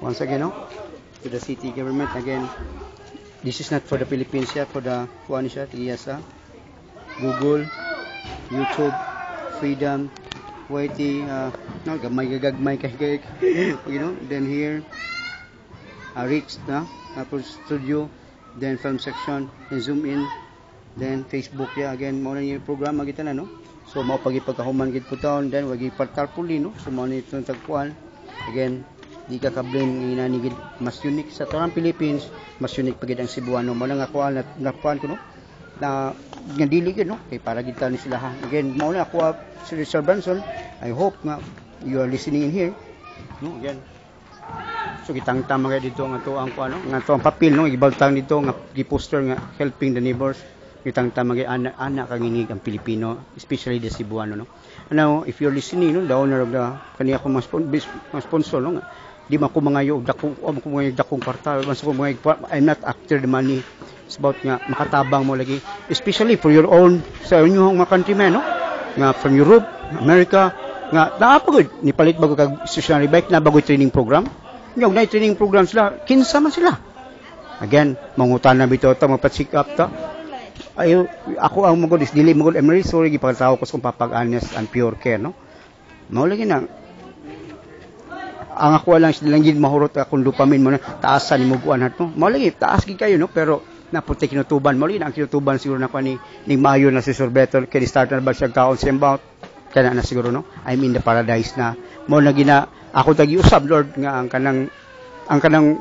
once again, no, to the city government again. This is not for the Philippines yet, for the kuan siya, tiyasa. Google, YouTube, Freedom, Whitey, no, gagmay kay, you know. Then here, Rich, na, Apple Studio, then film section, then zoom in, then Facebook ya again, mo na yung programa kita na, no. So mao pagipagkahuman gid puton, then wagi partarpuli, no. So mo ni itong tagkuan again. Di ka kablin inanigid mas unique sa tanang Philippines, mas unique pagid ang Cebuano mo nang ako na kuan ko, no, na dili gid, no, kay para gid ni sila ha. Again mo na ako si Sir Branson, I hope nga you are listening in here, no, again. So kitang tama kay dito nga to ang kuan, no, nga to ang papel, no, gibaltang dito nga gi-poster nga helping the neighbors. Kitang tama kay ana kanginig ang Pilipino, especially the Cebuano, no. Now if you're listening, no, the owner of the kaniya ko mas sponsor, no, nga di man ko mga yung dakong kwarta, mas ko mga I'm not after the money. It's about nga makatabang mo lagi, especially for your own sa inyong mga countrymen, no, nga from Europe, America, nga naapagod ni palit bago kag stationary bike na bago training program. Yung na training program sila, kinsa man sila. Again, mangutan na bitaw ta magpa-check up ta. Ayo ako ang magod is dili magod, I'm really sorry gipataw ko kung papag-honest and pure care, no. Mao lagi na ang ako lang sila gid mahurot akong dopamine mo na taasan ni muguan hatno. Mao lagi taas gid kayo, no, pero naputi kinutuban mo lagi ang kinutuban siguro na ko ni Mayo na si Sorbeto kay start na ba siya kaon sa about kana na siguro, no. I'm in the paradise na. Mao na gina ako tagi-usab, Lord, nga ang kanang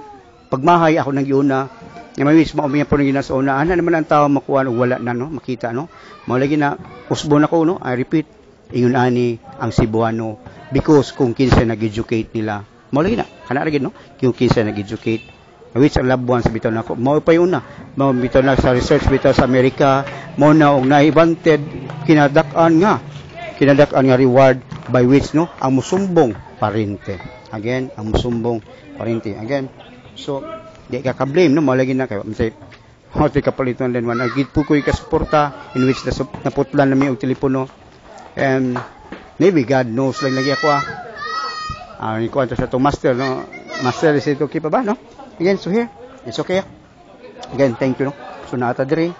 pagmahay ako nang giuna. Nga mawis mo umiya po nang gina sa una. Ana naman ang tao makuha og wala na, no, makita, no. Mao lagi na usbon ako, no. I repeat, ingon ani ang Cebuano because kung kinsa nag-educate nila. Mao lagi na kana lagi, no, kung kinsa nag-educate. Which ang labuan sa bitaw nako. Mao pa yun na. Mao bitaw na sa research bitaw sa Amerika, mao na og naibanted kinadak-an nga reward by which, no, ang musumbong parente. Again, ang musumbong parente. Again, so di ka blame, no, mao lagi na kay say hote ka paliton den one agit po koy ka suporta in which naputlan na mi og telepono. And maybe God knows lang lagi ako ni kuan sa to master, no, master is it okay pa ba, no. Again, so here it's okay. Again, thank you, no. So naata diri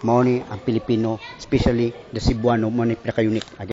mao ni ang Pilipino, especially the Cebuano, mo ni pinaka unique. Again,